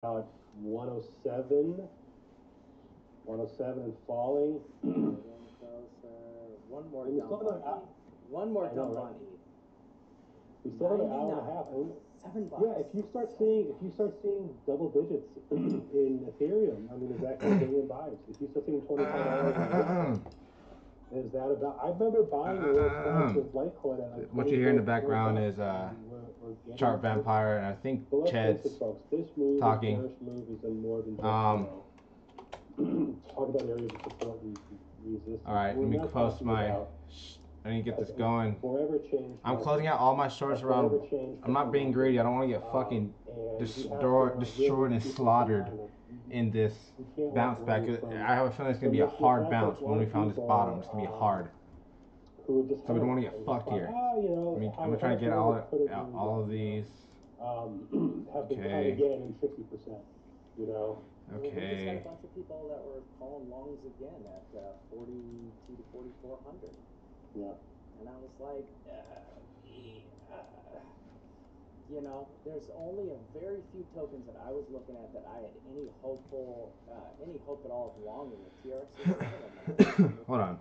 Now at 107, 107 and falling. One more And we dump still have on another ETH. One more I know, dump right? on ETH. We still have an hour and a 99. half. And $7. yeah, if you start seeing double digits in Ethereum, I mean, is that going to bring in buys? If you start seeing $25 in Bitcoin, is that about? I remember buying a little tranche of Litecoin at like What you hear in the 24 background bucks. is We're getting Chart Vampire, and I think So let's face Chad's it, folks. This move, talking. this bearish move, has been more than just talk about areas of support and resistance. All right, let me post my. I need to get this going. Forever change. I'm closing out all my shorts around. I'm not being greedy. I don't want to get fucking destroyed and slaughtered in this bounce back. I have a feeling it's gonna be a hard bounce when we found this bottom. It's gonna be hard. So we don't want to get fucked here. I'm gonna try to get all of these. Have been cut Okay. again in 60%. You know. We just had Okay. a bunch of people that were calling longs again at 42 to 4,400. Yeah. And I was like, you know, there's only a very few tokens that I was looking at that I had any hope at all of long in the TRC. Hold on.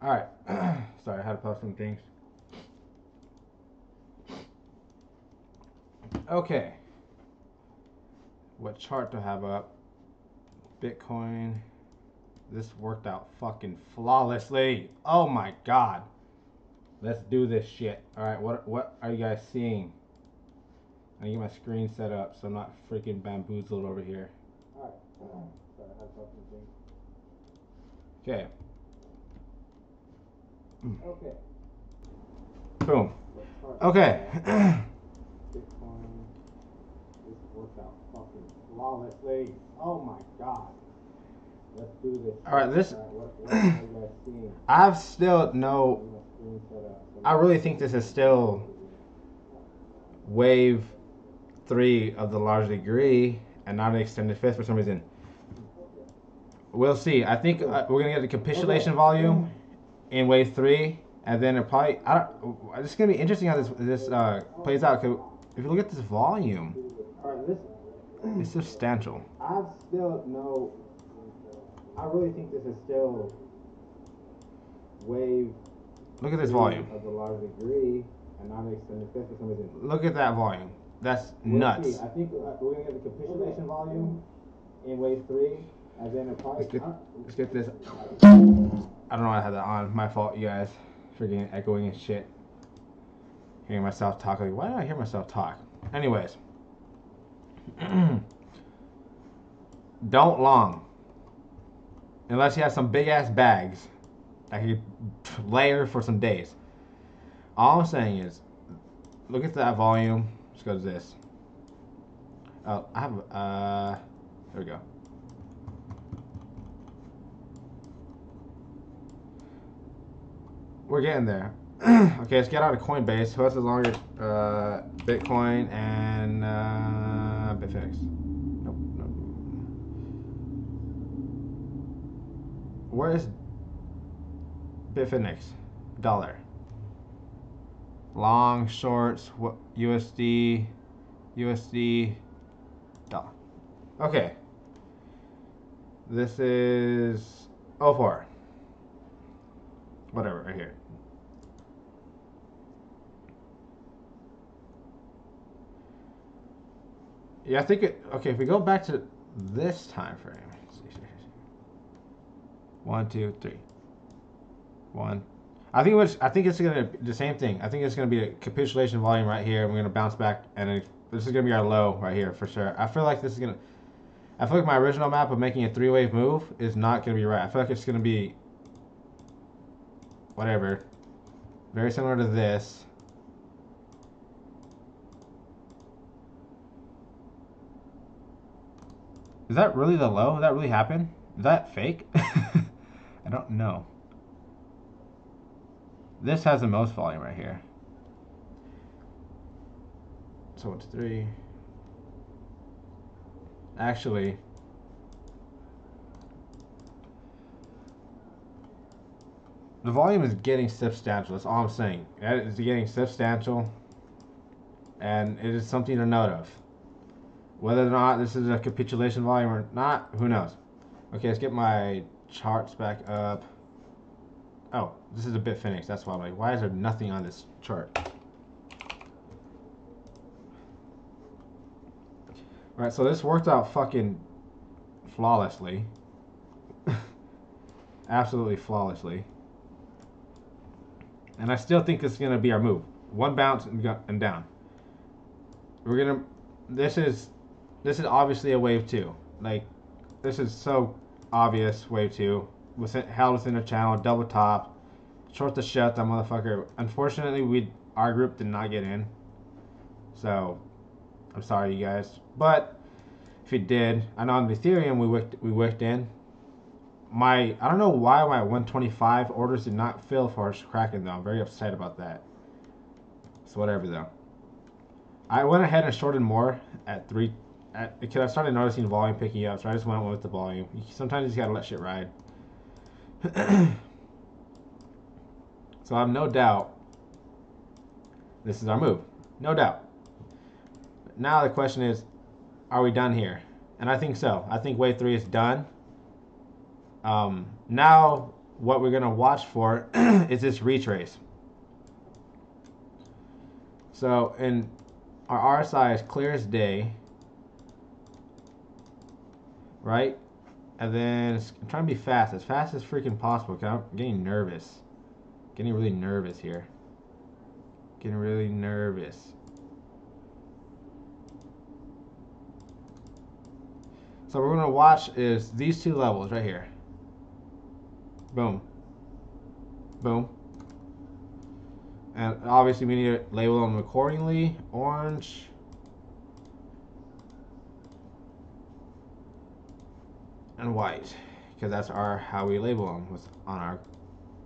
All right. All right. Sorry, I had to post some things. Okay. What chart to have up? Bitcoin. This worked out fucking flawlessly. Oh my god. Let's do this shit. All right. What are you guys seeing? I need to get my screen set up so I'm not freaking bamboozled over here. All right. Sorry, I had to post some things. Okay. Okay. Boom. Okay. Bitcoin. This worked out fucking flawlessly. Oh my god. Let's do this. All right, this. What are you guys seeing? I have still no. I really think this is still wave 3 of the large degree and not an extended fifth for some reason. We'll see. I think we're gonna get the capitulation volume in wave 3, and then it probably. It's gonna be interesting how this plays out. Cause if you look at this volume, it's substantial. I still no. I really think this is still wave. Look at this volume. Of the large degree and not an extended fifth for some reason. Look at that volume. That's nuts. I think we're gonna get the capitulation volume in wave 3, and then it probably. Let's get this. I don't know why I had that on. My fault, you guys. Freaking echoing and shit. Hearing myself talk. Like, why did I hear myself talk? Anyways. Don't long. Unless you have some big ass bags that you layer for some days. All I'm saying is, look at that volume. Let's go to this. Oh, I have. There we go. We're getting there. Okay, let's get out of Coinbase. Who has the longer Bitcoin and Bitfinex? Nope, nope. Where is Bitfinex? Dollar. Long, shorts, what USD, dollar. Okay. This is 04. Whatever, right here. Yeah, I think it. Okay, if we go back to this time frame, let's see. 1, 2, 3. 1. I think it's gonna be the same thing. I think it's gonna be a capitulation volume right here. We're gonna bounce back, and this is gonna be our low right here for sure. I feel like my original map of making a 3-wave move is not gonna be right. I feel like it's gonna be whatever, very similar to this. Is that really the low? Did that really happen? Is that fake? I don't know. This has the most volume right here. So it's 3. Actually, the volume is getting substantial. That's all I'm saying. It's getting substantial, and it is something to note of. Whether or not this is a capitulation volume or not, who knows? Okay, let's get my charts back up. Oh, this is a Bitfinex. That's why I'm like, why is there nothing on this chart? Alright, so this worked out fucking flawlessly. Absolutely flawlessly. And I still think this is going to be our move. One bounce and down. This is obviously a wave 2. Like, this is so obvious, wave 2. Held within a channel, double top. Short the shut, that motherfucker. Unfortunately, our group did not get in. So, I'm sorry, you guys. But, if it did, I know on Ethereum we wicked in. I don't know why my 125 orders did not fill for Kraken, though. I'm very upset about that. So, whatever, though. I went ahead and shorted more at 3... because I started noticing volume picking up, so I just went with the volume. Sometimes you just gotta let shit ride. So I have no doubt this is our move. No doubt. Now the question is, are we done here? And I think so. I think wave 3 is done. Now what we're gonna watch for is this retrace. So our RSI is clear as day. Right? And then I'm trying to be fast as freaking possible, because I'm getting nervous. Getting really nervous here. Getting really nervous. So what we're going to watch is these two levels right here. Boom. Boom. And obviously we need to label them accordingly. Orange. And white. Because that's how we label them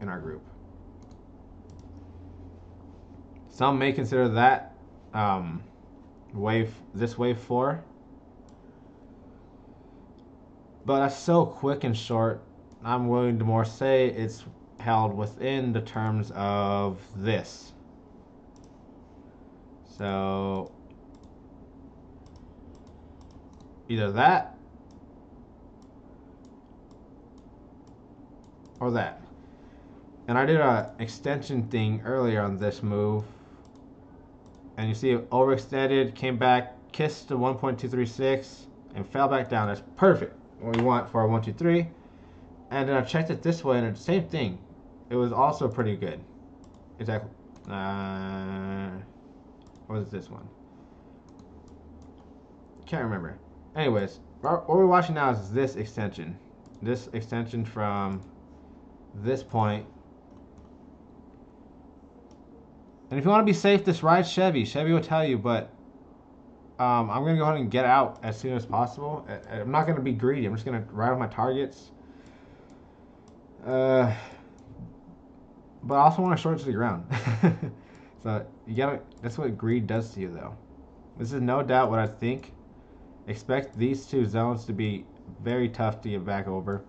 in our group. Some may consider that this wave 4. But that's so quick and short. I'm willing to more say it's held within the terms of this. So either that or that. And I did an extension thing earlier on this move. And you see it overextended, came back, kissed the 1.236, and fell back down. That's perfect. What we want for our 1, 2, 3. And then I checked it this way, and it's the same thing. It was also pretty good. Exactly. What is this one? Can't remember. Anyways, what we're watching now is this extension. This extension from this point. And if you want to be safe, just ride Chevy. Chevy will tell you, but I'm going to go ahead and get out as soon as possible. I'm not going to be greedy. I'm just going to ride with my targets. But But I also want to short it to the ground. So you gotta. That's what greed does to you, though. This is no doubt what I think. Expect these two zones to be very tough to get back over.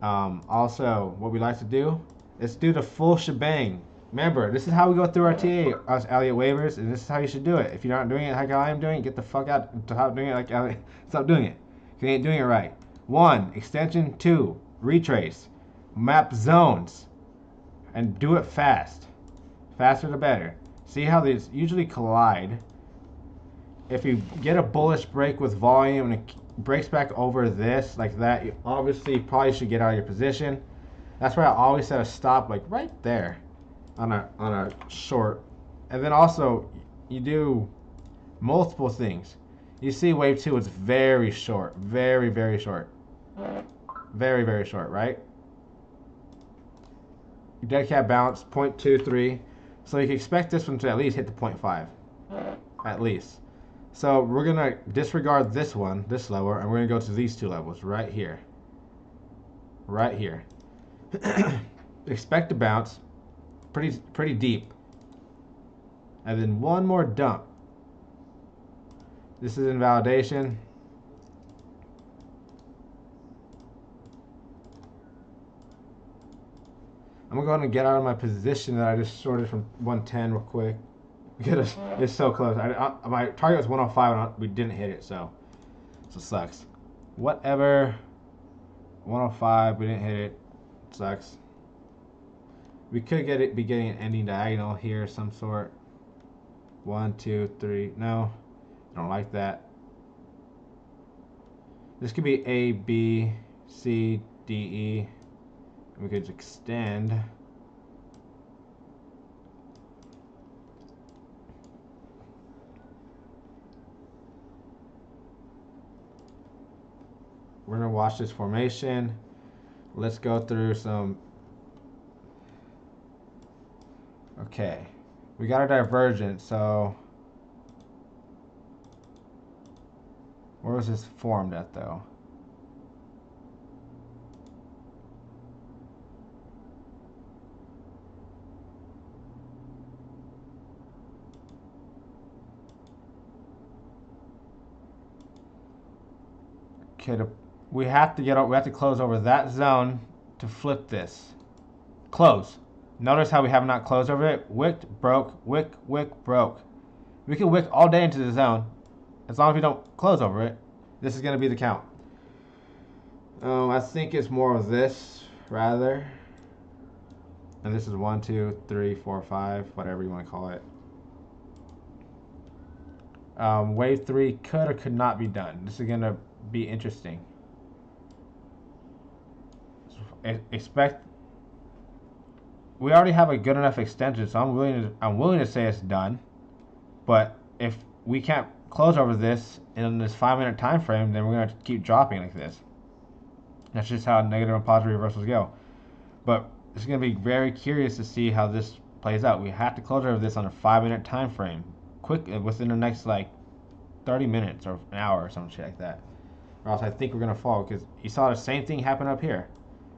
Also, what we like to do is do the full shebang. Remember, this is how we go through our TA, us Elliott waivers, and this is how you should do it. If you're not doing it like I am doing it, get the fuck out. Stop doing it like Elliott. Stop doing it. You ain't doing it right. 1. Extension. 2. Retrace. Map zones. And do it fast. Faster the better. See how these usually collide. If you get a bullish break with volume and it breaks back over this like that, you obviously probably should get out of your position. That's why I always set a stop like right there on a short. And then also you do multiple things. You see wave 2 is very short, very, very short. Very, very short, right? Dead cat bounce 0.23. So you can expect this one to at least hit the 0.5. At least. So we're going to disregard this one, this level, and we're going to go to these two levels right here. Right here. Expect to bounce pretty deep. And then one more dump. This is invalidation. I'm going to go ahead and get out of my position that I just shorted from 110 real quick. Because it's so close. My target was 105 and we didn't hit it, so it sucks. Whatever. 105, we didn't hit it. Sucks. We could be getting an ending diagonal here of some sort. 1, 2, 3. No, I don't like that. This could be A, B, C, D, E. We could extend. We're going to watch this formation. Let's go through some. Okay. We got a divergence, so. Where was this formed at, though? Okay, we have to close over that zone to flip this. Close. Notice how we have not closed over it. Wicked, broke, wick, broke. We can wick all day into the zone. As long as we don't close over it, this is going to be the count. I think it's more of this, rather. And this is 1, 2, 3, 4, 5, whatever you want to call it. Wave 3 could or could not be done. This is going to be interesting. Expect. We already have a good enough extension, so I'm willing to say it's done. But if we can't close over this in this 5-minute time frame, then we're going to keep dropping like this. That's just how negative and positive reversals go. But it's going to be very curious to see how this plays out. We have to close over this on a 5-minute time frame, quick within the next like 30 minutes or an hour or some shit like that. Or else I think we're going to fall, because you saw the same thing happen up here.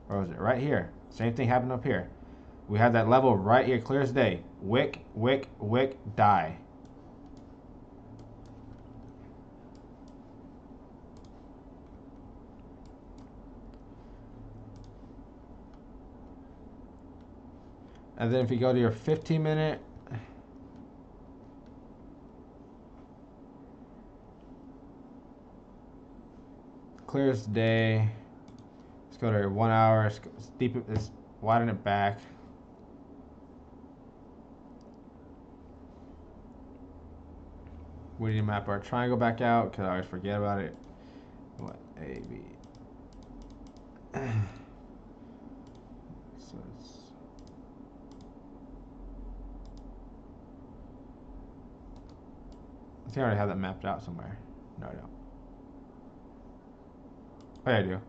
Or was it right here? Same thing happened up here. We had that level right here, clear as day. Wick, die. And then if you go to your 15-minute, clear as day. Let's go to 1 hour. Let's widen it back. We need to map our triangle back out because I always forget about it. What? A, B. So it's. I think I already have that mapped out somewhere. No, I don't. Oh, yeah, I do.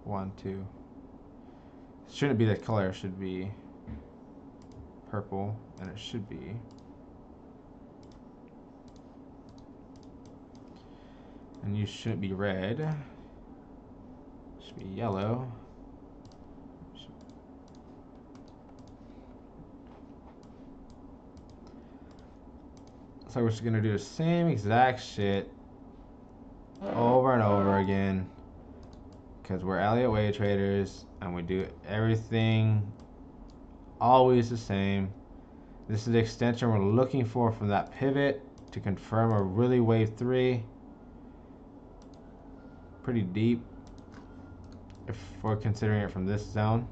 1, 2. It shouldn't be the color. It should be purple, and it should be. And you shouldn't be red. It should be yellow. So we're just gonna do the same exact shit over and over again, because we're Elliott Wave traders and we do everything always the same. This is the extension we're looking for from that pivot to confirm a really wave 3. Pretty deep if we're considering it from this zone.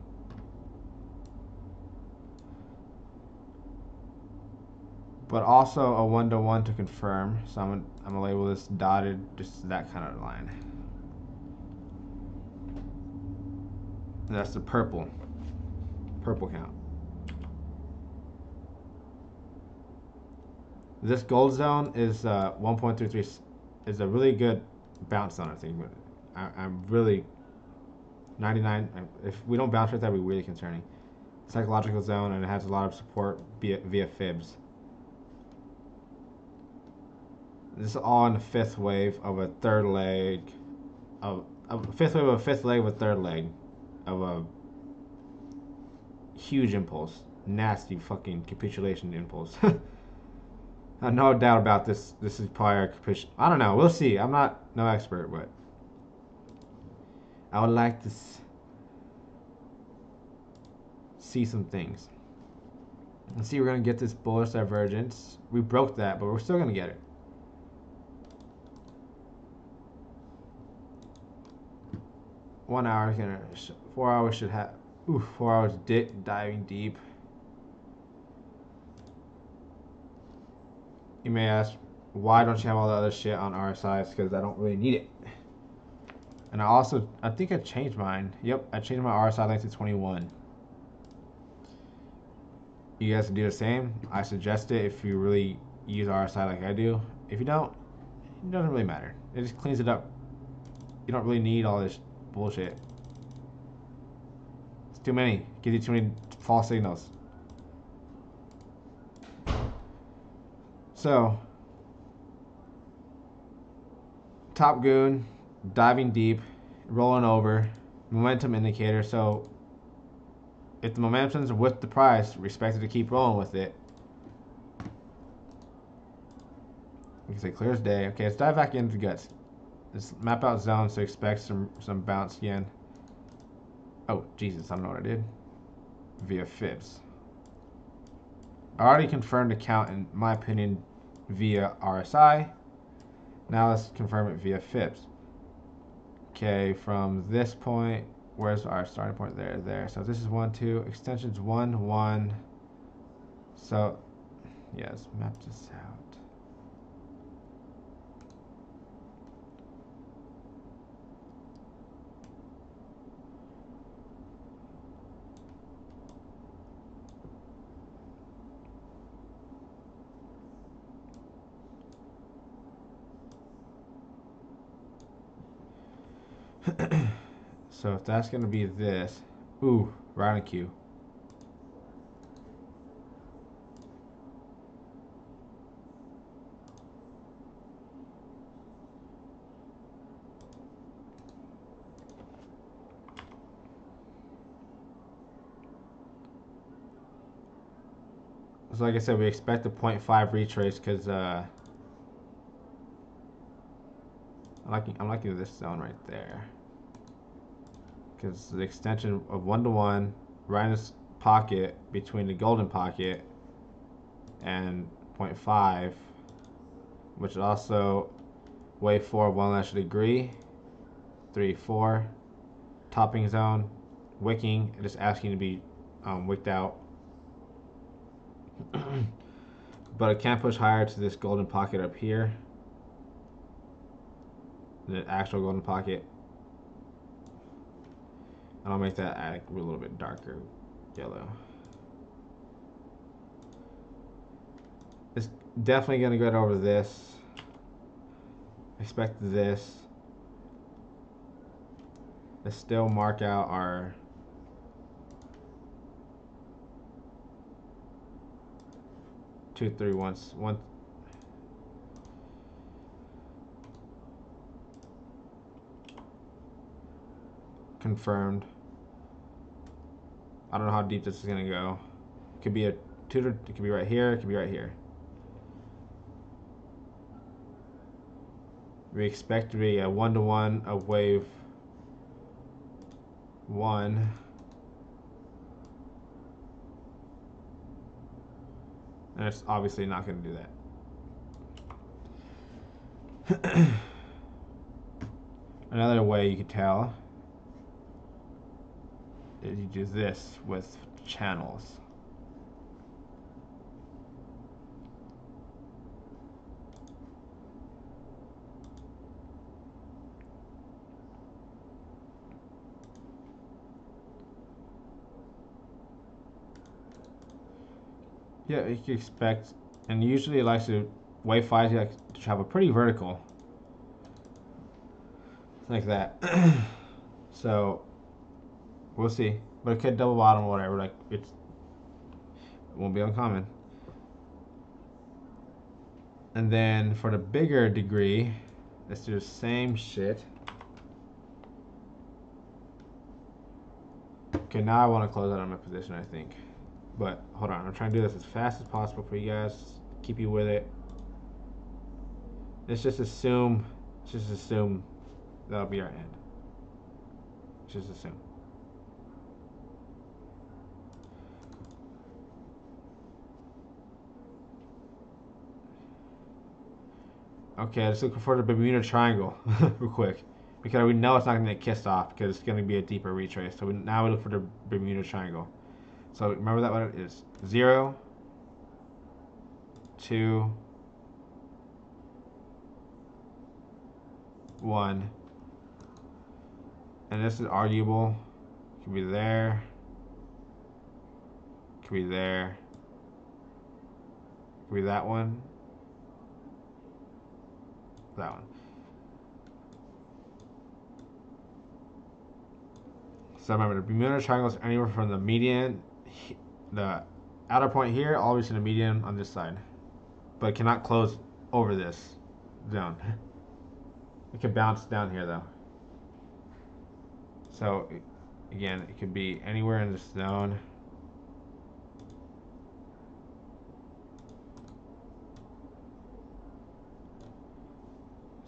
But also a 1-to-1 to confirm. So I'm gonna label this dotted, just that kind of line. And that's the purple count. This gold zone is 1.33, is a really good bounce zone, I think. I'm really 99. If we don't bounce right, that'd be really concerning. Psychological zone, and it has a lot of support via fibs. This is all in the fifth wave of a third leg, of a fifth wave of a fifth leg of a third leg, of a huge impulse, nasty fucking capitulation impulse. No doubt about this. This is probably a capitulation. I don't know. We'll see. I'm not no expert, but I would like to see some things. Let's see. We're gonna get this bullish divergence. We broke that, but we're still gonna get it. One hour is gonna, 4 hours should have, 4 hours diving deep. You may ask, why don't you have all the other shit on RSIs? Because I don't really need it. And I think I changed mine. Yep, I changed my RSI length to 21. You guys can do the same. I suggest it if you really use RSI like I do. If you don't, it doesn't really matter. It just cleans it up. You don't really need all this bullshit. It's too many. Gives you too many false signals. So, top goon, diving deep, rolling over, momentum indicator. So, if the momentum's with the price, we're expected to keep rolling with it. You can say clear as day. Okay, let's dive back into the guts. Let's map out zones, so expect some bounce again. Oh, Jesus, I don't know what I did. Via fibs. I already confirmed the count, in my opinion, via RSI. Now let's confirm it via fibs. Okay, from this point, where's our starting point? There. So this is 1, 2, extensions 1, 1. So, yeah, let's map this out. So if that's going to be this, right on cue. So like I said, we expect a 0.5 retrace because I'm liking this zone right there. Because the extension of 1-to-1 right in this pocket between the golden pocket and 0.5, which is also wave 4 of 1 degree, 3, 4, topping zone, wicking, just asking to be wicked out. But it can push higher to this golden pocket up here, the actual golden pocket. And I'll make that a little bit darker yellow. It's definitely going to go over this. Expect this. Let's still mark out our two, three, one. Confirmed. I don't know how deep this is gonna go. It could be a tutor. It could be right here. It could be right here. we expect to be a 1-to-1 of wave 1. And it's obviously not going to do that. Another way you could tell is you do this with channels. Yeah, you can expect, and usually it likes to, wave 5 you like to travel pretty vertical. Like that. So, we'll see. But it could double bottom or whatever, like, it won't be uncommon. And then for the bigger degree, let's do the same shit. Okay, now I want to close out on my position, I think. But hold on, I'm trying to do this as fast as possible for you guys. Keep you with it. Let's just assume that'll be our end. Just assume. Okay, let's look for the Bermuda Triangle real quick. Because we know it's not going to get kissed off because it's going to be a deeper retrace. So now we look for the Bermuda Triangle. So remember that what it is. 0, 2, 1. And this is arguable. Could be there. Could be there. Could be that one. That one. So remember, the Bermuda Triangle is anywhere from the median, the outer point here, all the way to the median on this side. But it cannot close over this zone. It can bounce down here though. So again, it could be anywhere in this zone.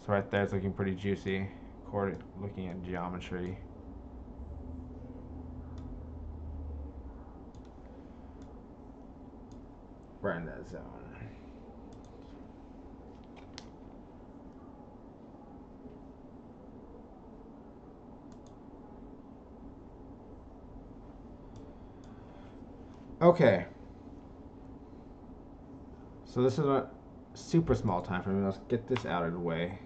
So right there, it's looking pretty juicy. Looking at geometry. Right in that zone. Okay. So this is a super small time frame. Let's get this out of the way.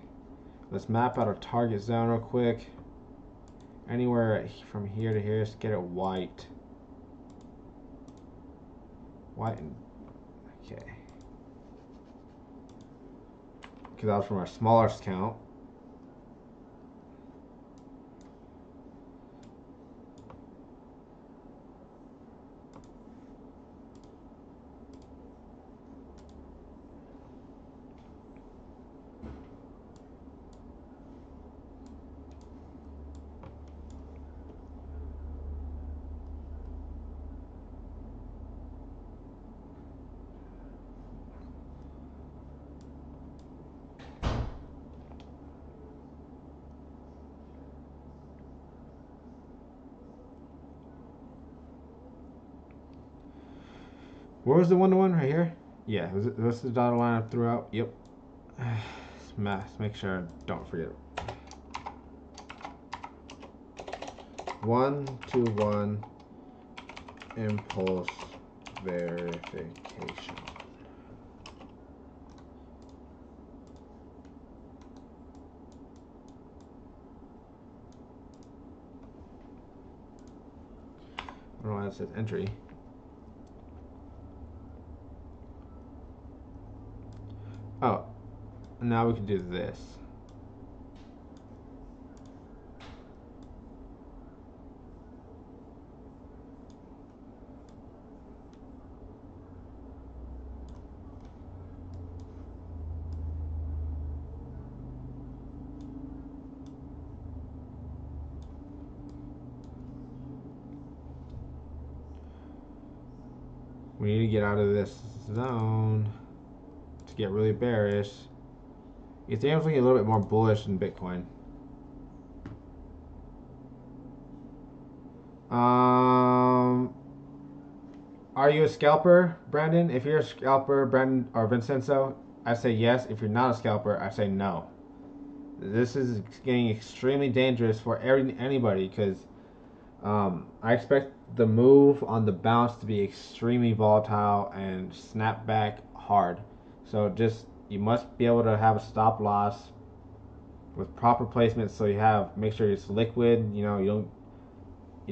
Let's map out our target zone real quick. Anywhere from here to here, just get it white. White and okay. Because that was from our smallest count. Where was the 1-to-1 right here? Yeah, this is the dotted line I threw out. Yep. Let's make sure I don't forget it. 1-to-1 impulse verification. I don't know why it says entry. Oh, now we can do this. We need to get out of this zone to get really bearish. Ethereum's looking a little bit more bullish than Bitcoin. Are you a scalper, Brandon? If you're a scalper, Brandon or Vincenzo, I say yes. If you're not a scalper, I say no. This is getting extremely dangerous for anybody because I expect the move on the bounce to be extremely volatile and snap back hard. So just you must be able to have a stop loss with proper placement. So you make sure it's liquid. You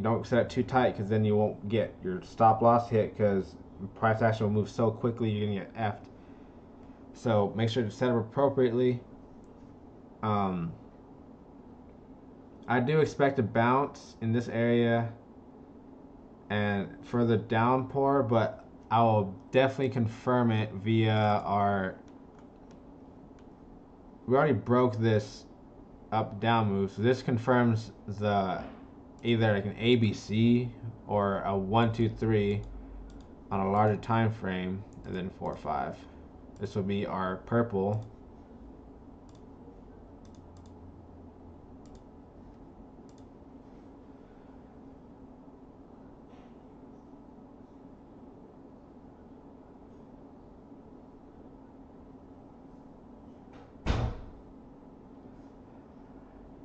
don't set it too tight because then you won't get your stop loss hit because price action will move so quickly you're gonna get effed. So make sure to set it appropriately. I do expect a bounce in this area and further downpour, but I will definitely confirm it via we already broke this up down move, so this confirms the either like an ABC or a 1 2 3 on a larger time frame, and then 4 5. This will be our purple.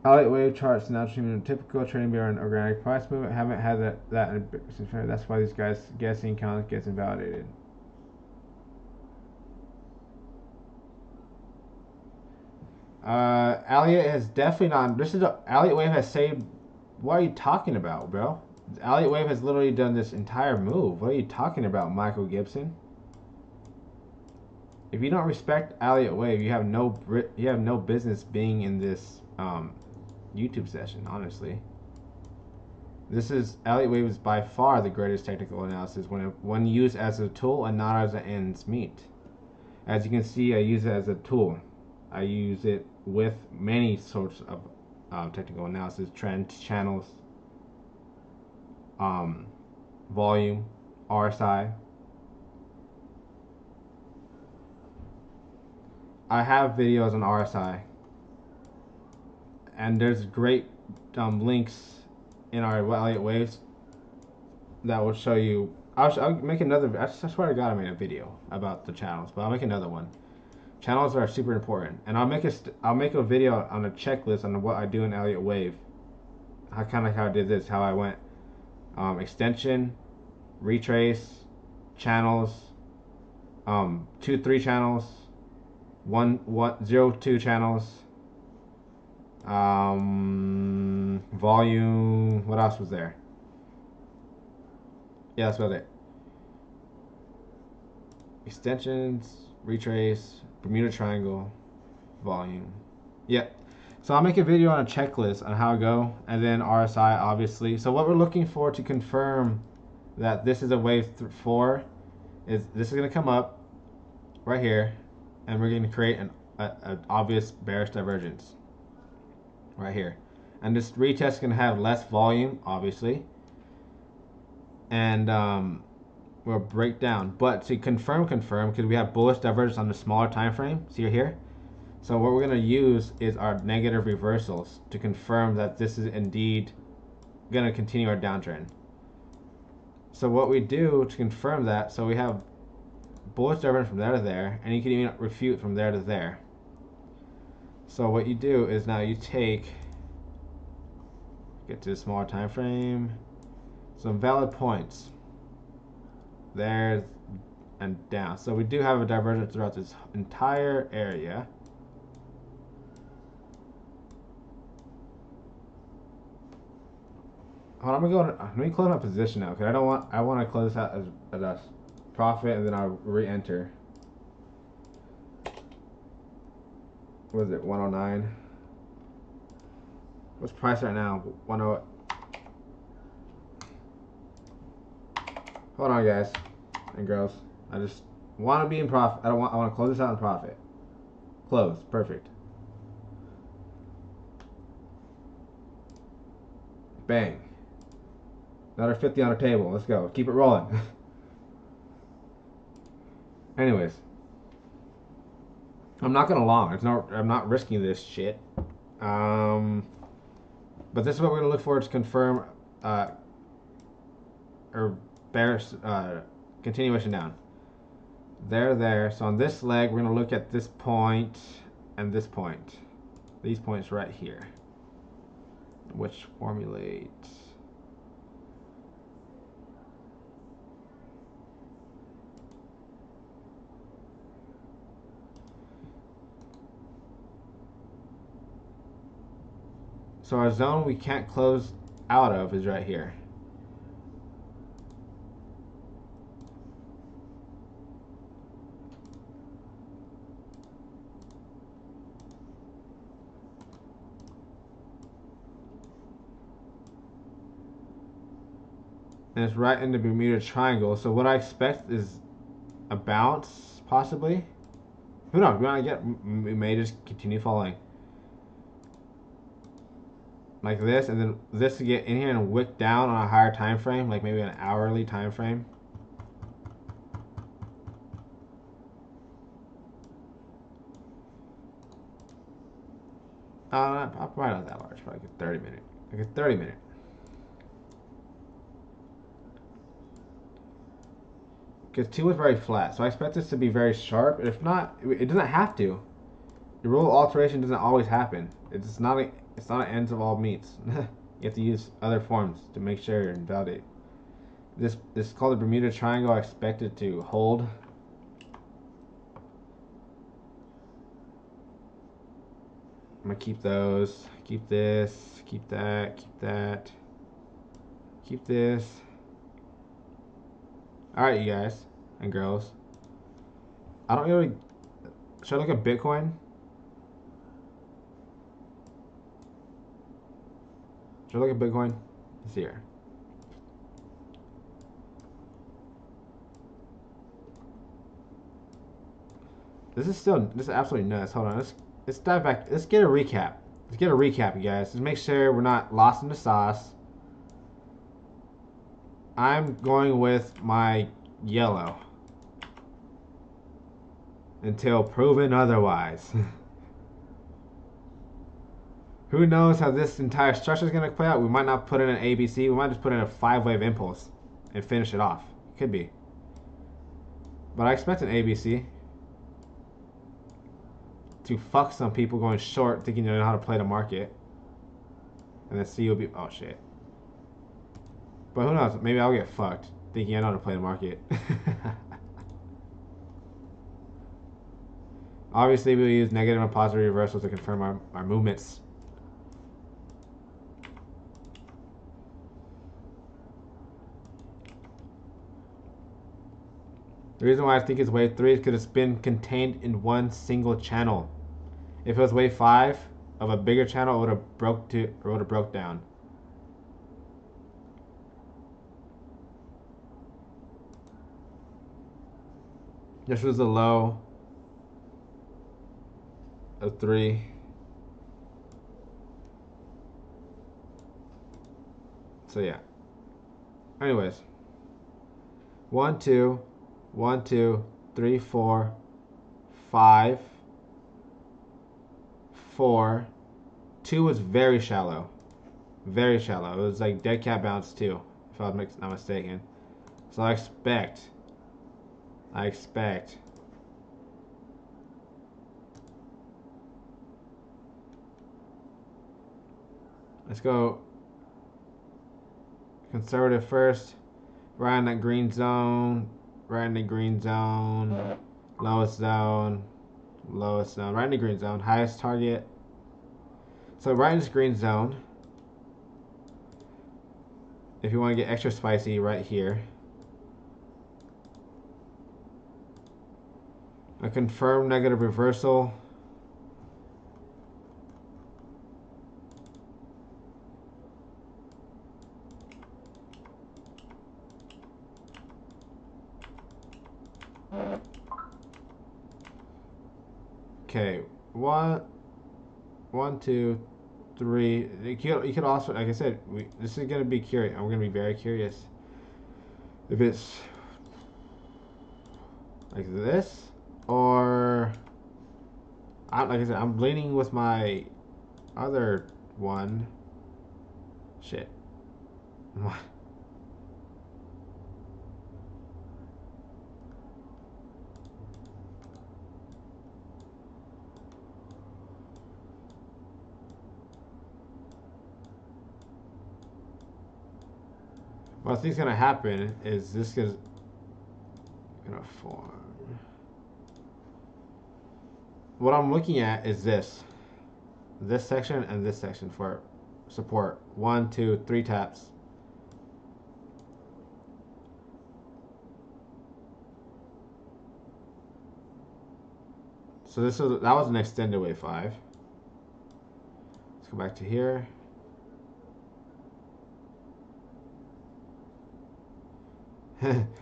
Elliott wave charts now treating a typical trading bear and organic price movement. Haven't had that that's why these guys guessing count gets invalidated. Elliott has definitely not. Elliott wave has saved. What are you talking about, bro? Elliott wave has literally done this entire move. What are you talking about, Michael Gibson? If you don't respect Elliott wave, you have no business being in this YouTube session, honestly. Elliott wave is by far the greatest technical analysis when used as a tool and not as an ends meet. As you can see, I use it as a tool. I use it with many sorts of technical analysis, trends, channels, volume, RSI. I have videos on RSI. And there's great links in our Elliott waves that will show you. I'll make another. I swear to God, I made a video about the channels, but I'll make another one. Channels are super important, and I'll make a video on a checklist on what I do in Elliott wave. How I did this, how I went extension, retrace, channels, 2-3 channels, 1-0-2 channels. Volume. What else was there? Yeah, that's about it. Extensions, retrace, Bermuda Triangle, volume. Yep. So I'll make a video on a checklist on how to go, and then RSI, obviously. So what we're looking for to confirm that this is a wave 4 is this is going to come up right here, and we're going to create an obvious bearish divergence. Right here, and this retest is going to have less volume, obviously, and we'll break down. But to confirm, because we have bullish divergence on the smaller time frame, see here. So what we're going to use is our negative reversals to confirm that this is indeed going to continue our downtrend. So what we do to confirm that, so we have bullish divergence from there to there, and you can even refute from there to there. So what you do is now you get to the smaller time frame, some valid points there and down. So we do have a divergence throughout this entire area. Hold on, let me close my position now, because I want to close this out as a profit, and then I'll re-enter. What is it, 109? What's price right now? 10. Hold on, guys and girls. I just want to be in profit. I want to close this out in profit. Close. Perfect. Bang. Another 50 on the table. Let's go. Keep it rolling. Anyways. I'm not gonna long. I'm not risking this shit. But this is what we're gonna look for to confirm or bear continuation down. There. So on this leg, we're gonna look at this point and this point. These points right here, which formulate. So our zone we can't close out of is right here. And it's right in the Bermuda Triangle. So what I expect is a bounce, possibly. Who knows? We may just continue falling. Like this, and then this to get in here and wick down on a higher time frame, like maybe an hourly time frame. Probably not that large, probably like a 30 minute. Like a 30 minute. Because 2 is very flat, so I expect this to be very sharp. If not, it doesn't have to. The rule of alteration doesn't always happen. It's not an ends of all means. You have to use other forms to make sure and validate. This is called the Bermuda Triangle. I expect it to hold. I'm gonna keep those. Keep this. Keep that. Keep that. Keep this. Alright, you guys and girls. I don't really. Should I look at Bitcoin? Should I look at Bitcoin? Let's see here. This is absolutely nuts. Hold on. Let's dive back. Let's get a recap. Let's get a recap, you guys. Let's make sure we're not lost in the sauce. I'm going with my yellow until proven otherwise. Who knows how this entire structure is going to play out? We might not put in an ABC. We might just put in a 5-wave impulse and finish it off. Could be. But I expect an ABC to fuck some people going short thinking they know how to play the market. And then C will be... Oh, shit. But who knows? Maybe I'll get fucked thinking I know how to play the market. Obviously, we'll use negative and positive reversals to confirm our movements. The reason why I think it's wave 3 is because it's been contained in one single channel. If it was wave 5 of a bigger channel, it would have broke down. This was the low of 3. So yeah. Anyways. 1, 2, 1, 2, 3, 4, 5, 4. 2 was very shallow. Very shallow. It was like dead cat bounce 2, if I'm not mistaken. So I expect. Let's go conservative first. Right in that green zone. Right in the green zone. Lowest zone. Lowest zone. Right in the green zone. Highest target. So right in this green zone. If you want to get extra spicy, right here. A confirmed negative reversal. Okay, 1, 2, 3. You could also, like I said, this is gonna be curious. I'm gonna be very curious if it's like this or Like I said, I'm leaning with my other one. Shit. What I think's gonna happen is this is gonna form. What I'm looking at is this section and this section for support. 1, 2, 3 taps. So that was an extended wave 5. Let's go back to here.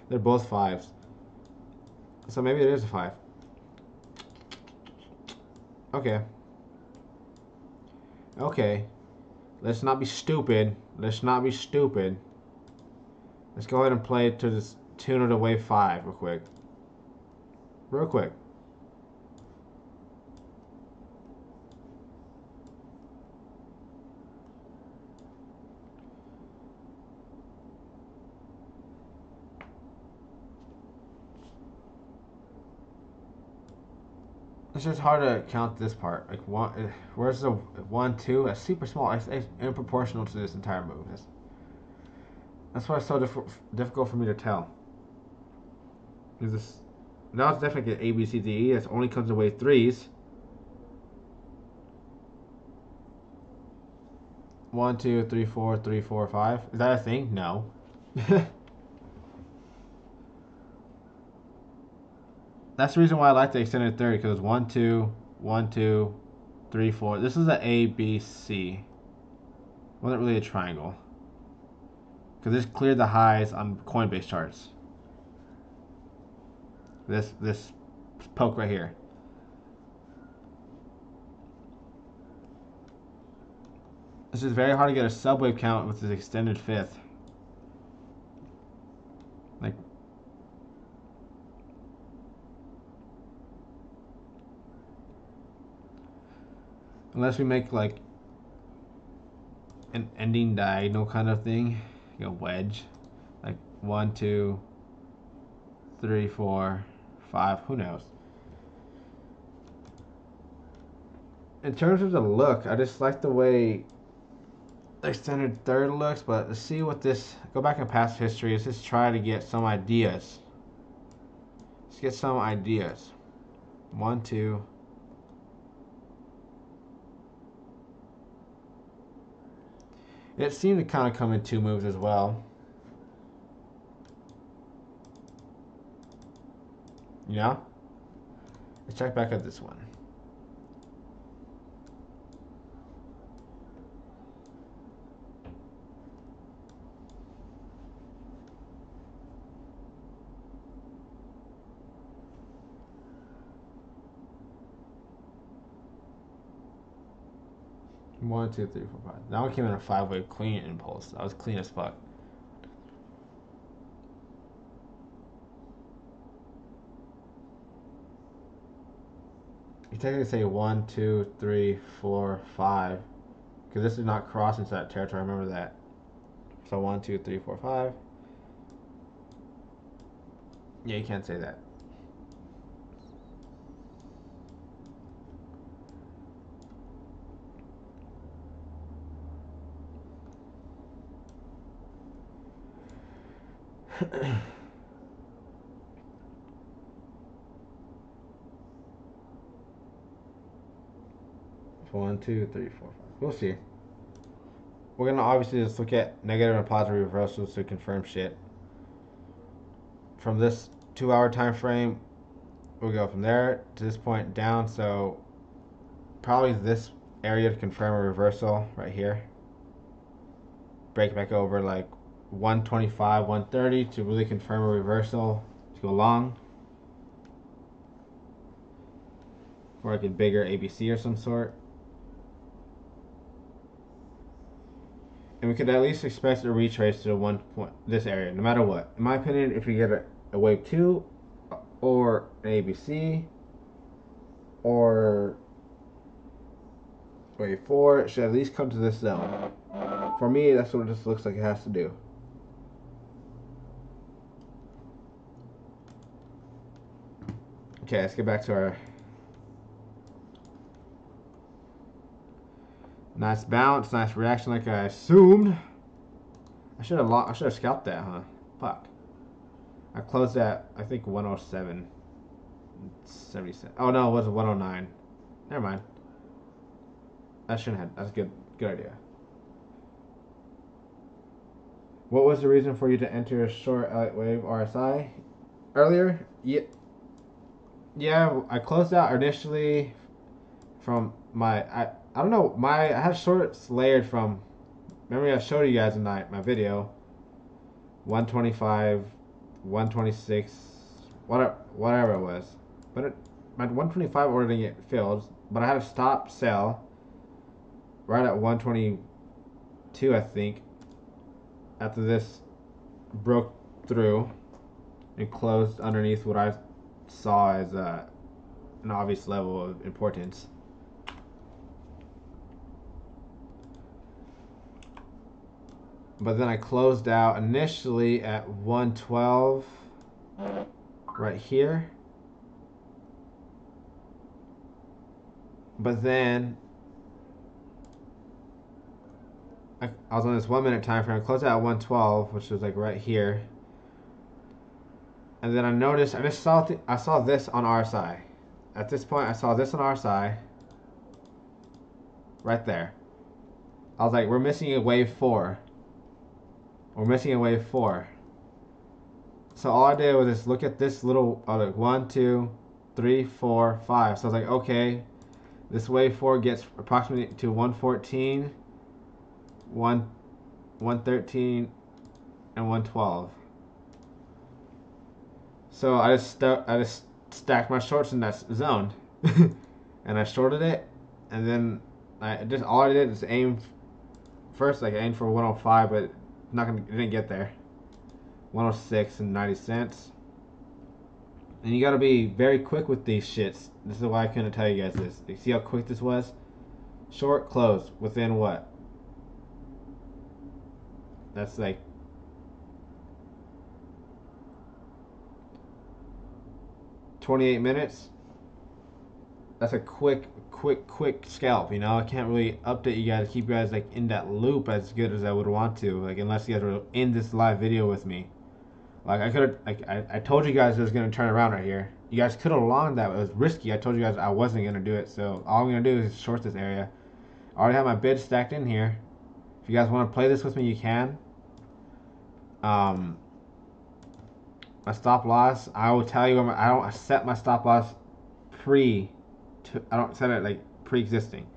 They're both 5s. So maybe it is a 5. Okay. Okay. Let's not be stupid. Let's not be stupid. Let's go ahead and play to this tune of the wave 5 real quick. Real quick. It's just hard to count this part. Like one, where's the 1, 2? It's super small. It's unproportional to this entire move. That's why it's so difficult for me to tell. Because this now it's definitely an A, B, C, D, E. It only comes in wave 3s. 1, 2, 3, 4, 3, 4, 5. Is that a thing? No. That's the reason why I like the extended third, because 1, 2, 1, 2, 3, 4. This is an A, B, C. Wasn't really a triangle. Because this cleared the highs on Coinbase charts. This poke right here. It's just very hard to get a subwave count with this extended fifth. Like, unless we make like an ending diagonal kind of thing, like a wedge, like 1, 2, 3, 4, 5. Who knows? In terms of the look, I just like the way the extended third looks. But let's see what this. Go back in past history. Let's just try to get some ideas. Let's get some ideas. 1, 2. It seemed to kind of come in 2 moves as well. Yeah? Let's check back at this one. One, 2, 3, 4, 5. Now it came in a 5-wave clean impulse. That was clean as fuck. You technically say 1, 2, 3, 4, 5. Because this is not cross into that territory. Remember that. So 1, 2, 3, 4, 5. Yeah, you can't say that. One, 2, 3, 4, 5. We'll see. We're gonna obviously just look at negative and positive reversals to confirm shit. From this 2-hour time frame, we'll go from there to this point down. So probably this area to confirm a reversal right here. Break back over like 125, 130 to really confirm a reversal to go long. Or like a bigger ABC or some sort. And we could at least expect a retrace to the 1 point, this area, no matter what. In my opinion, if we get a wave 2 or an ABC or wave 4 should at least come to this zone. For me, that's what it just looks like it has to do. Okay, let's get back to our nice bounce, nice reaction like I assumed. I should have scalped that, huh? Fuck. I closed at I think 107. 77. Oh no, it was 109. Never mind. I shouldn't have. That's a good idea. What was the reason for you to enter a short Elliott wave RSI earlier? Yeah, I closed out initially from my I don't know, I had shorts layered from, remember I showed you guys tonight my video, 125, 126, whatever it was. But my 125 order didn't get filled, but I had a stop sell right at 122, I think, after this broke through and closed underneath what I saw as an obvious level of importance. But then I closed out initially at 112 right here. But then I was on this 1 minute time frame. I closed out at 112, which was like right here. And then I noticed, I saw this on RSI. At this point, I saw this on RSI. Right there. I was like, we're missing a wave 4. We're missing a wave 4. So all I did was just look at this little, like 1, 2, 3, 4, 5. So I was like, okay, this wave 4 gets approximately to 114, 113, and 112. So I just stacked my shorts in that zone, and I shorted it, and then all I did is aim first. Like I aimed for 105, but it didn't get there. 106 and 90 cents. And you gotta be very quick with these shits. This is why I couldn't tell you guys this. You see how quick this was? Short close within what? That's like 28 minutes. That's a quick scalp, you know. I can't really update you guys, keep you guys like in that loop as good as I would want to, like unless you guys were in this live video with me. Like I could have, like I told you guys it was gonna turn around right here. You guys could have longed that, but it was risky. I told you guys I wasn't gonna do it, so all I'm gonna do is short this area. I already have my bid stacked in here. If you guys want to play this with me, you can. My stop loss, I will tell you, I don't set my stop loss I don't set it like pre-existing.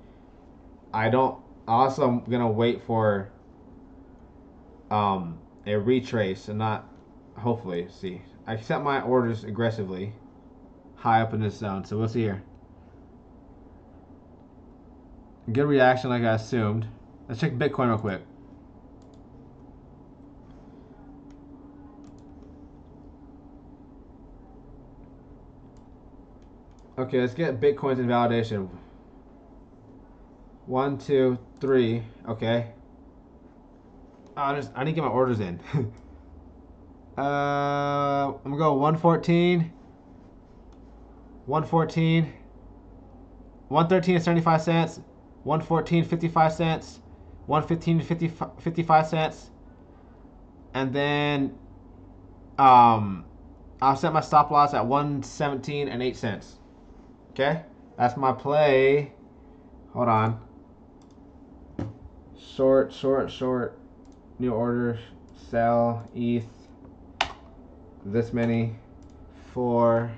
I also am gonna wait for a retrace and not, hopefully, see. I set my orders aggressively high up in this zone, so we'll see here. Good reaction like I assumed. Let's check Bitcoin real quick. Okay, let's get Bitcoin's invalidation. 1, 2, 3. Okay. I need to get my orders in. I'm gonna go 114, 114, 113 and 75 cents, 114 55 cents, 115 55 cents, and then I'll set my stop loss at 117 and 8 cents. Okay, that's my play. Hold on. Short. New order. Sell. ETH. This many. For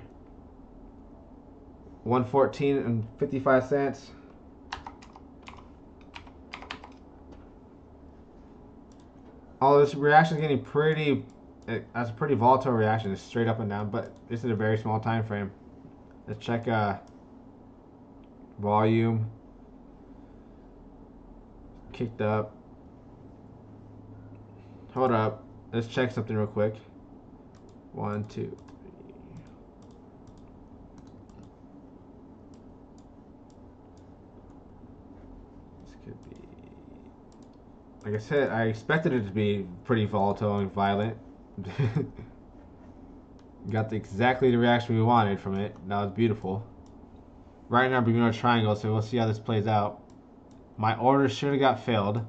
114 and 55 cents. Oh, this reaction is getting pretty. That's a pretty volatile reaction. It's straight up and down, but this is a very small time frame. Let's check volume. Kicked up. Hold up. Let's check something real quick. 1, 2, 3. could be. Like I said, I expected it to be pretty volatile and violent. Got exactly the reaction we wanted from it. That was beautiful. Right now, Bermuda Triangle, so we'll see how this plays out. My order should have got filled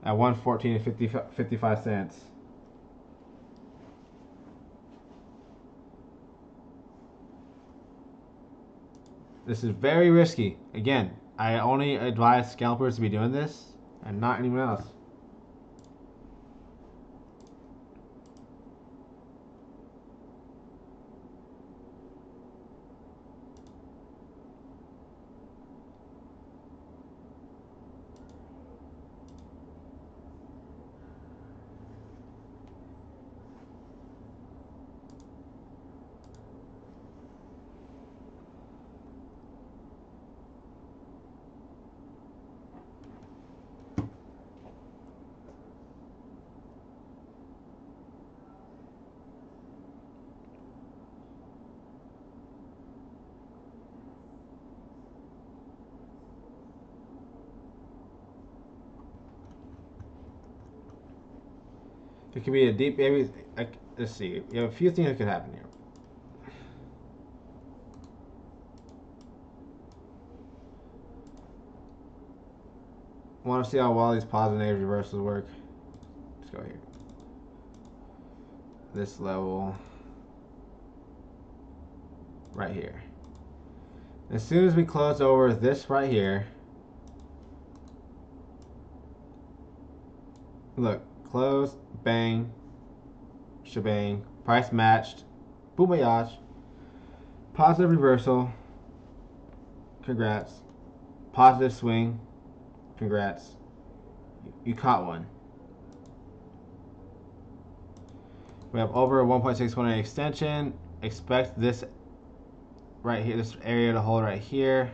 at 114 and 55 cents. This is very risky. Again, I only advise scalpers to be doing this and not anyone else. It could be a deep, maybe, let's see. You have a few things that could happen here. Want to see how well these positive and negative reversals work? Let's go here. This level. Right here. As soon as we close over this right here. Look, close, bang, shebang, price matched, boomayage, positive reversal, congrats, positive swing, congrats, you caught one. We have over 1.618 extension, expect this right here, this area to hold right here.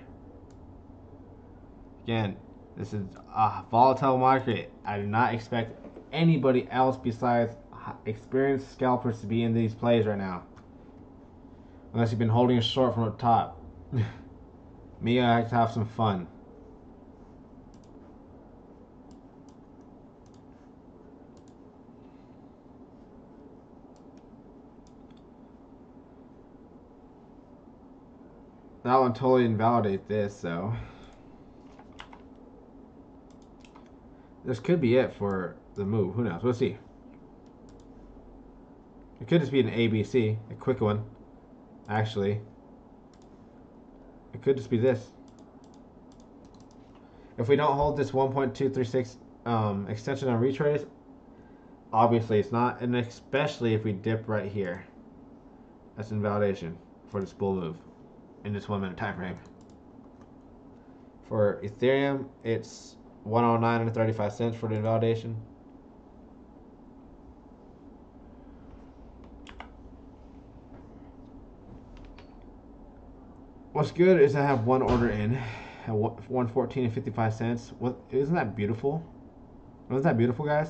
Again, this is a volatile market. I do not expect anybody else besides experienced scalpers to be in these plays right now. Unless you've been holding a short from up top. Me, I like to have some fun. That one totally invalidates this, so. This could be it for the move. Who knows? We'll see. It could just be an ABC, a quick one. Actually, it could just be this. If we don't hold this 1.236 extension on retrace, obviously it's not, and especially if we dip right here. That's invalidation for this bull move in this 1 minute time frame. For Ethereum, it's 109 and 35 cents for the invalidation. What's good is I have one order in at 114 and 55 cents. What, isn't that beautiful? Wasn't that beautiful, guys?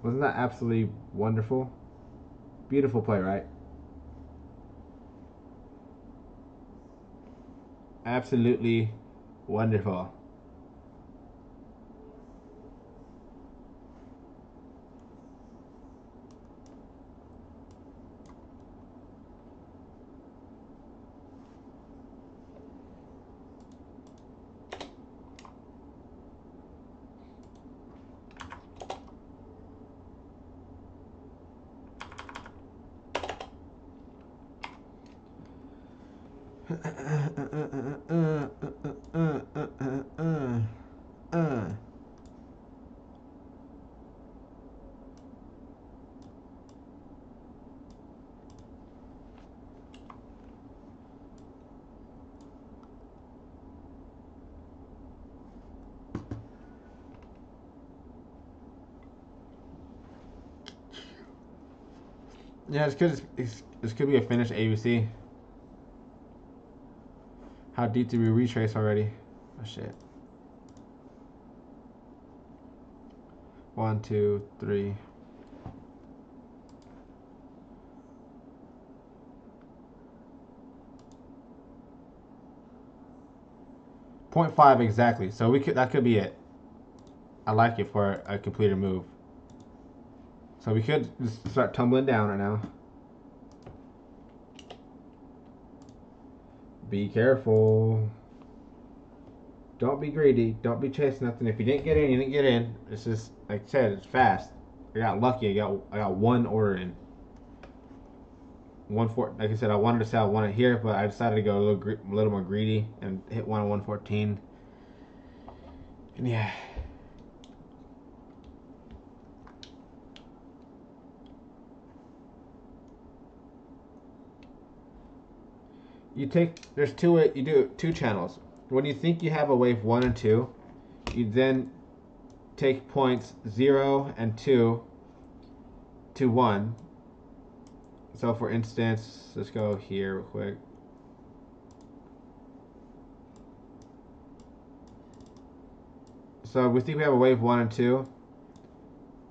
Wasn't that absolutely wonderful? Beautiful play, right? Absolutely wonderful. Yeah, this could be a finished ABC. How deep did we retrace already? Oh shit. 1, 2, 3. 0.5 exactly. So that could be it. I like it for a completed move. So we could just start tumbling down right now. Be careful. Don't be greedy. Don't be chasing nothing. If you didn't get in, you didn't get in. It's just, like I said, it's fast. I got lucky. I got one order in. Like I said, I wanted to sell one here, but I decided to go a little more greedy and hit one on 114. And yeah. You do two channels. When you think you have a wave 1 and 2, you then take points 0 and 2 to 1. So for instance, let's go here real quick. So we think we have a wave 1 and 2.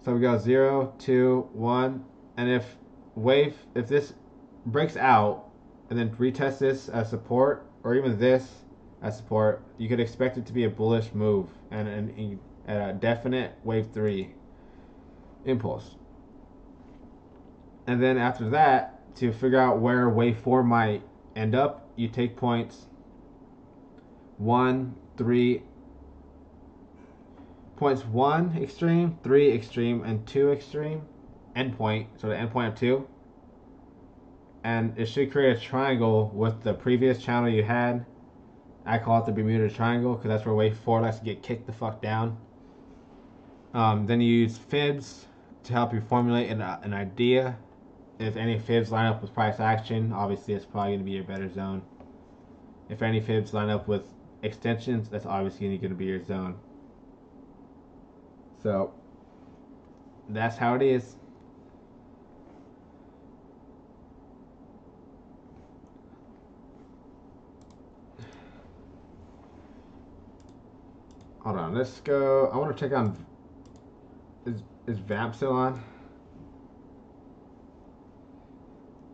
So we go 0, 2, 1, and if this breaks out and then retest this as support, or even this as support, you could expect it to be a bullish move and a definite wave 3 impulse. And then after that, to figure out where wave 4 might end up, you take points 1, 3, points 1 extreme, 3 extreme, and 2 extreme endpoint, so the endpoint of 2. And it should create a triangle with the previous channel you had. I call it the Bermuda Triangle because that's where wave 4 likes to get kicked the fuck down. Then you use fibs to help you formulate an idea. If any fibs line up with price action, obviously it's probably going to be your better zone. If any fibs line up with extensions, that's obviously going to be your zone. So that's how it is. Hold on, let's go. I want to check on. Is Vamp still on?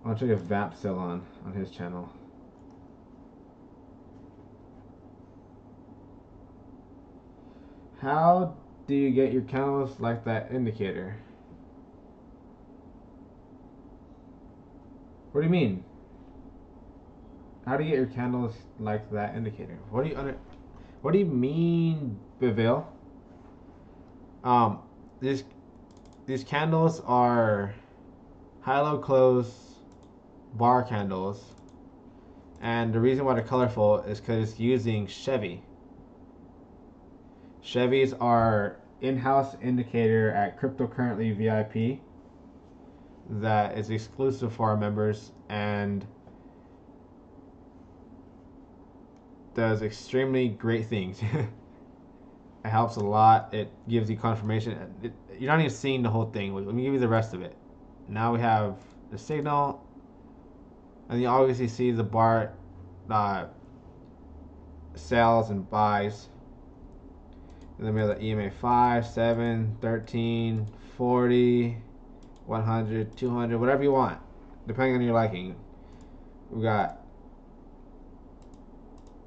I want to check if Vamp's still on his channel. How do you get your candles like that indicator? What do you mean? How do you get your candles like that indicator? What do you mean, Beville? These candles are high-low close bar candles, and the reason why they're colorful is because it's using Chevy. Chevys are in-house indicator at Cryptocurrently VIP that is exclusive for our members and does extremely great things. It helps a lot. It gives you confirmation. You're not even seeing the whole thing. Let me give you the rest of it. Now we have the signal, and you obviously see the bar sells and buys. And then we have the EMA 5, 7, 13, 40, 100, 200, whatever you want, depending on your liking. We got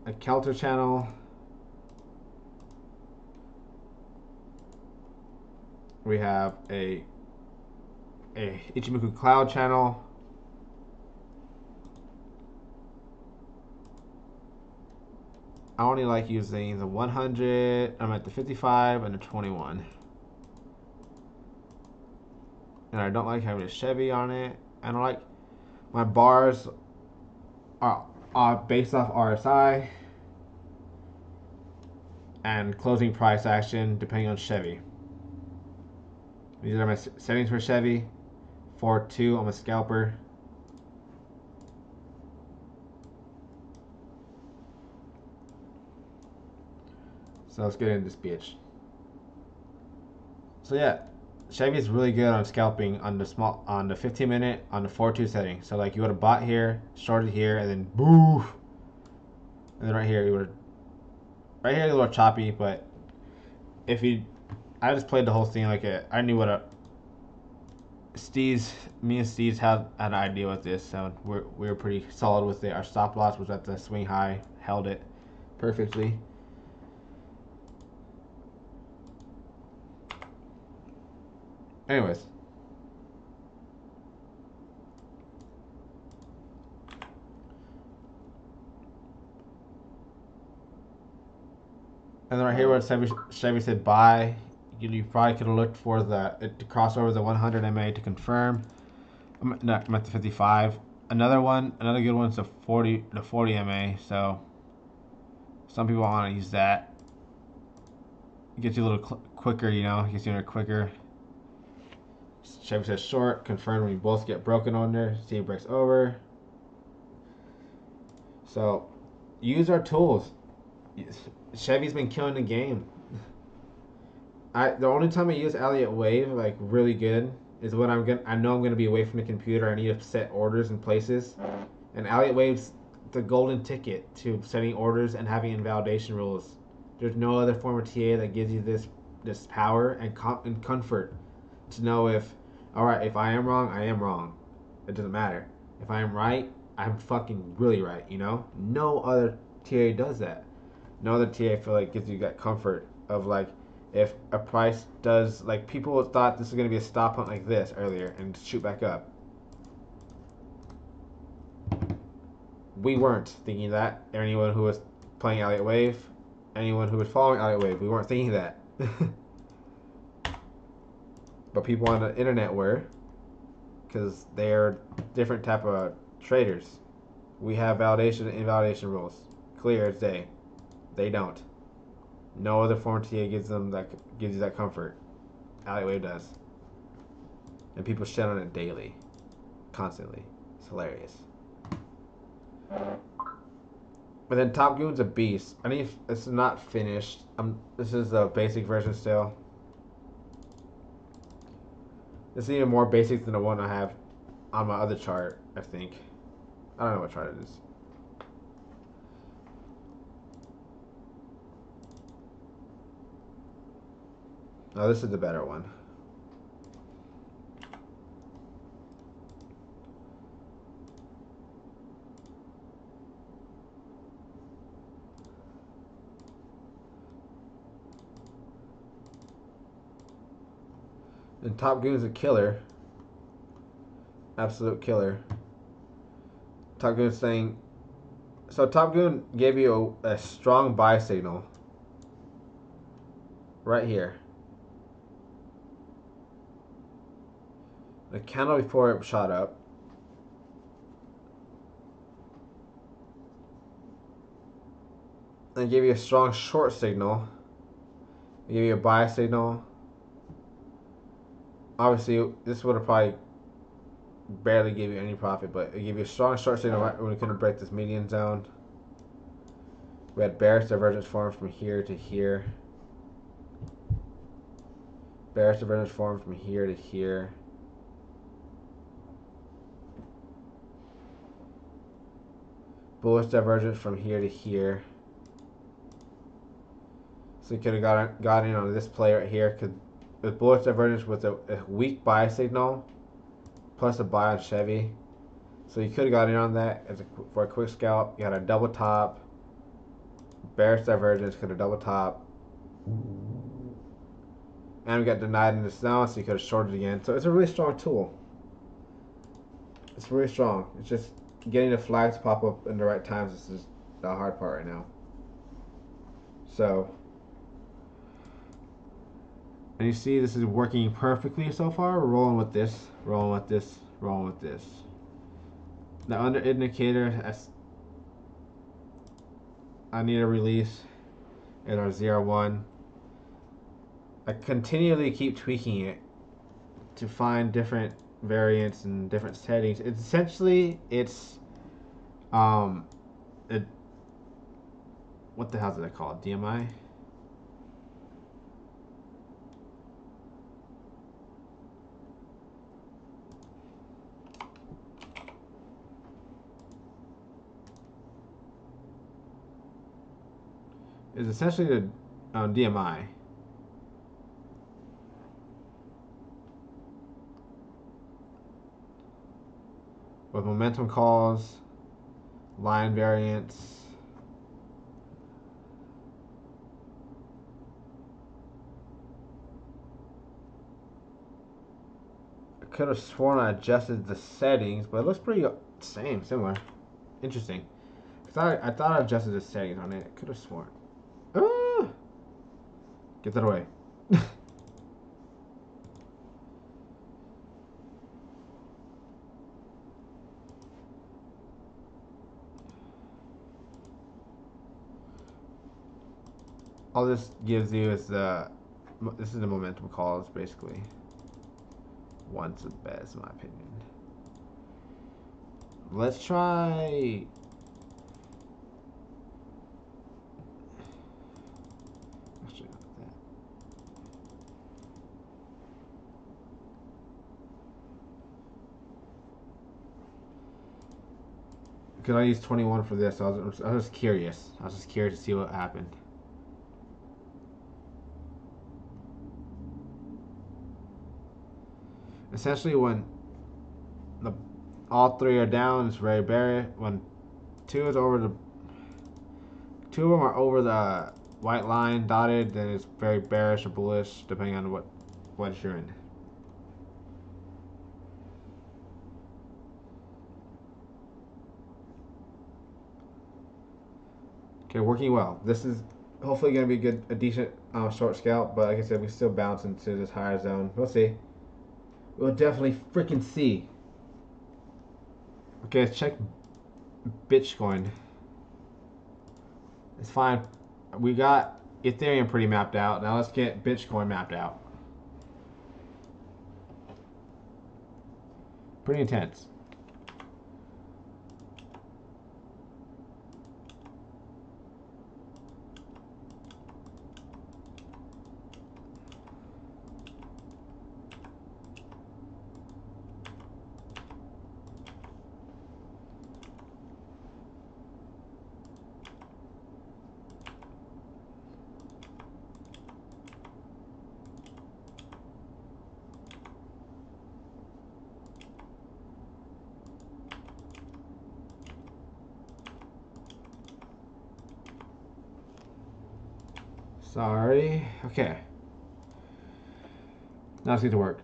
a Kelter channel. We have a Ichimoku Cloud channel. I only like using the 100, I'm at the 55 and the 21. And I don't like having a Chevy on it. I don't like, my bars are based off RSI and closing price action depending on Chevy. These are my settings for Chevy. 4.2, I'm a scalper. So let's get into this bitch. So yeah, Chevy is really good on scalping on the 15 minute on the 4.2 setting. So like you would have bought here, shorted here, and then boo, and then right here you would have. Right here a little choppy, but I just played the whole thing like I knew what me and Steez had an idea with this, so we were pretty solid with it. Our stop loss was at the swing high, held it perfectly. Anyways. And then right here where Chevy said buy, you probably could have looked for it to cross over the 100 MA to confirm. No, I'm at the 55. Another good one is the 40 MA. So some people want to use that. It gets you a little quicker, gets you in there quicker. Chevy says short, confirm when you both get broken on there. See it breaks over. So use our tools. Chevy's been killing the game. The only time I use Elliott Wave like really good is when I know I'm gonna be away from the computer. I need to set orders in places, and Elliott Wave's the golden ticket to setting orders and having invalidation rules. There's no other form of TA that gives you this power and comfort to know if I am wrong, I am wrong. It doesn't matter. If I am right, I'm fucking really right. No other TA does that. No other TA I feel like gives you that comfort of like if a price does like people thought this was gonna be a stop hunt like this earlier and shoot back up. We weren't thinking that. Anyone who was playing Elliott Wave, anyone who was following Elliott Wave, we weren't thinking that. But people on the internet were, because they're different type of traders. We have validation and invalidation rules, clear as day. They don't. No other form of TA gives you that comfort. Elliott Wave does, and people shit on it daily, constantly. It's hilarious. But then Top Goon's a beast. It's not finished. This is the basic version still. This is even more basic than the one I have on my other chart, I think. I don't know what chart it is. No, this is the better one. And Top Goon's a killer. Absolute killer. Top Goon's saying... So Top Goon gave you a strong buy signal. Right here. The candle before it shot up. And gave you a strong short signal. It gave you a buy signal. Obviously, this would have probably barely gave you any profit, but it gave you a strong short signal right when we couldn't break this median zone. We had bearish divergence formed from here to here. Bearish divergence formed from here to here. Bullish divergence from here to here. So you could have got in on this play right here, because with bullish divergence with a weak buy signal, plus a buy on Chevy. So you could have got in on that for a quick scalp. You had a double top. Bearish divergence, could have double top. And we got denied in the zone, so you could have shorted again. So it's a really strong tool. It's really strong. It's just getting the flags to pop up in the right times is just the hard part right now. So, and you see this is working perfectly so far. We're rolling with this, rolling with this, rolling with this. The under indicator, I need a release at our 0-1. I continually keep tweaking it to find different variants and different settings. It's essentially what the hell is it called? DMI? It's essentially the DMI. With momentum calls, line variance, could have sworn I adjusted the settings, but it looks pretty similar. Interesting. I thought I adjusted the settings on it. Could have sworn. Ah! Get that away. All this gives you is this is the momentum calls basically. One's the best in my opinion. Let's try. Actually, not that. Because I used 21 for this, so I was just curious. I was just curious to see what happened. Essentially, when all three are down, it's very bearish. When two of them are over the white line dotted, then it's very bearish or bullish, depending on what you're in. Okay, working well. This is hopefully going to be a decent short scalp, but like I said, we still bounce into this higher zone. We'll see. We'll definitely freaking see. Okay, let's check Bitcoin. It's fine. We got Ethereum pretty mapped out. Now let's get Bitcoin mapped out. Pretty intense. Sorry. Okay. Now let's get to work.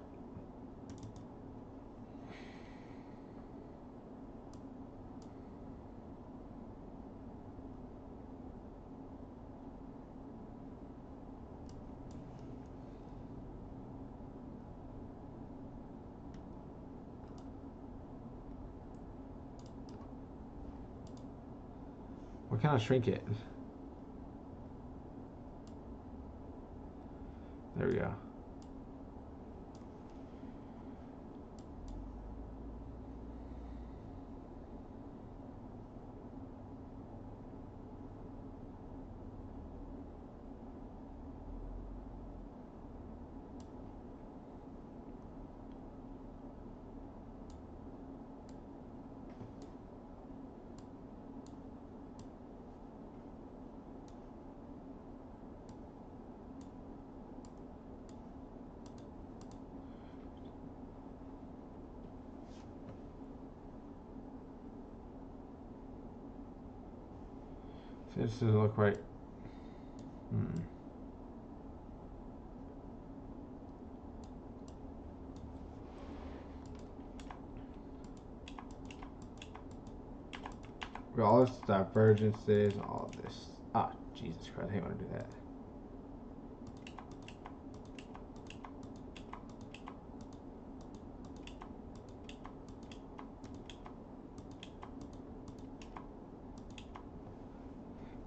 What kind of shrink it? There we go. This doesn't look right. All this divergences, all this. Ah, Jesus Christ, I hate when I do that.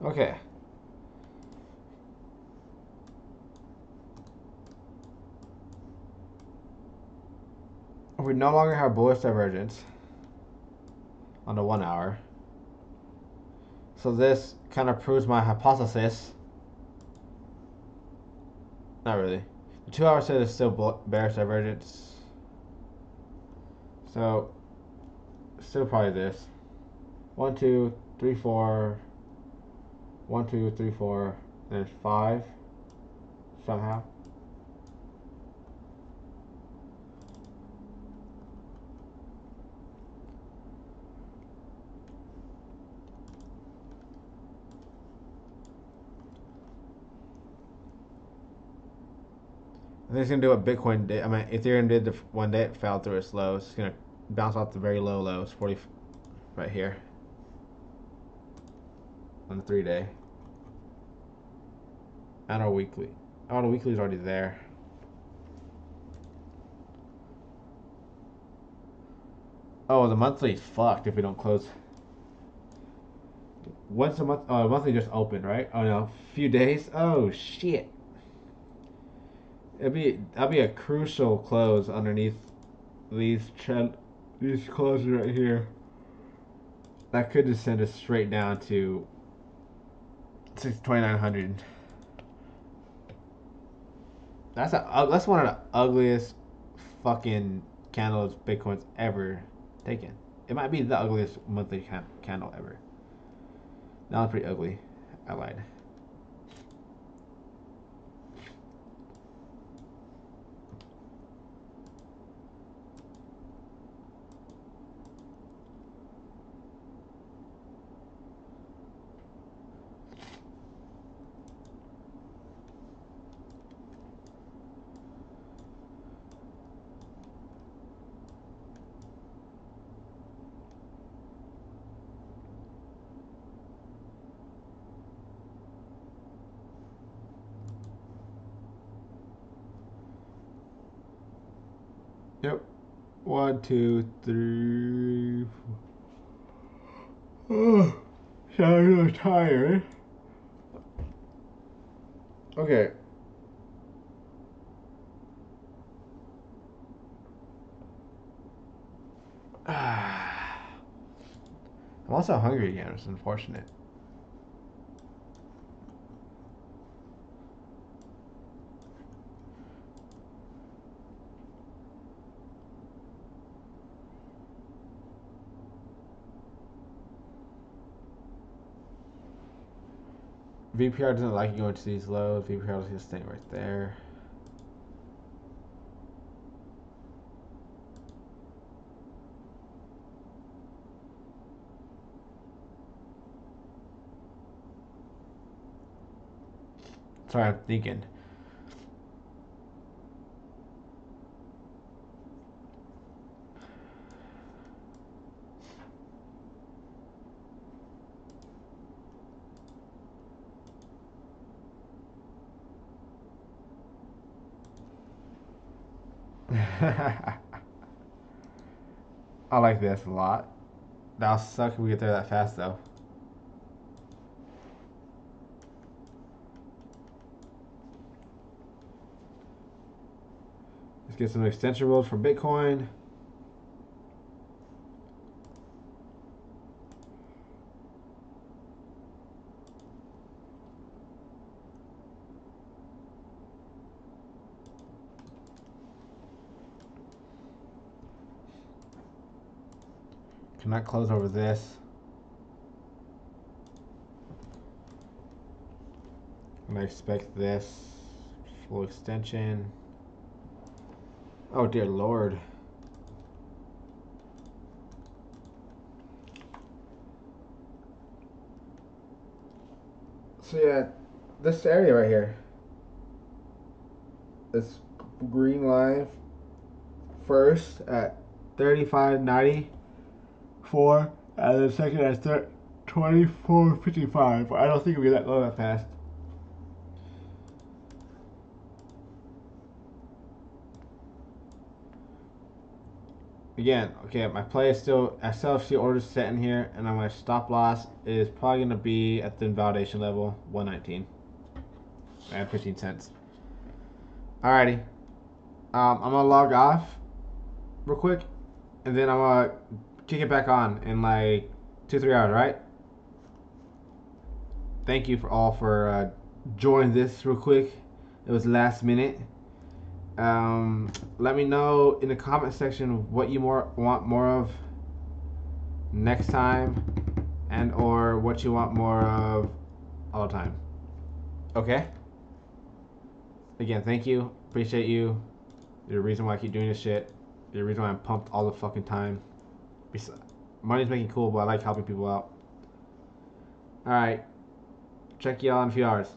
Okay. We no longer have bullish divergence on the 1 hour. So this kind of proves my hypothesis. Not really. The 2 hour says it's still bearish divergence. So still probably this. 1, 2, 3, 4. 1, 2, 3, 4. There's 5. Somehow. think it's gonna do what Bitcoin did. I mean, Ethereum did the one day it fell through its lows. It's gonna bounce off the very low lows, 40 right here on the 3-day. And our weekly. Oh, the weekly's already there. Oh, the monthly's fucked if we don't close. Once a month. Oh, monthly just opened, right? Oh no, few days. Oh shit. That'd be a crucial close underneath these closes right here. That could just send us straight down to 2,900. That's one of the ugliest fucking candles Bitcoin's ever taken. It might be the ugliest monthly candle ever. That was pretty ugly. I lied. Yep. 1, 2, 3, 4. Oh, I'm really tired. Okay. I'm also hungry again. It's unfortunate. VPR doesn't like you going to these lows. VPR is just staying right there. Sorry, I'm thinking. I like this a lot. That'll suck if we get there that fast though. Let's get some extension rules for Bitcoin. Cannot close over this. And I expect this full extension. Oh dear Lord. So yeah, this area right here. This green line first at 35.94, and then second at 24.55. I don't think it'll be that low that fast. Again, okay, my play is still, I still have orders set in here, and my stop loss is probably going to be at the invalidation level, 119 and 15 cents. Alrighty. I'm going to log off real quick, and then I'm going to kick it back on in like 2-3 hours, right? Thank you for joining this real quick. It was last minute. Let me know in the comment section what you want more of next time, and or what you want more of all the time. Okay? Again, thank you. Appreciate you. You're the reason why I keep doing this shit. You're the reason why I'm pumped all the fucking time. Money's making cool, but I like helping people out. Alright. Check y'all in a few hours.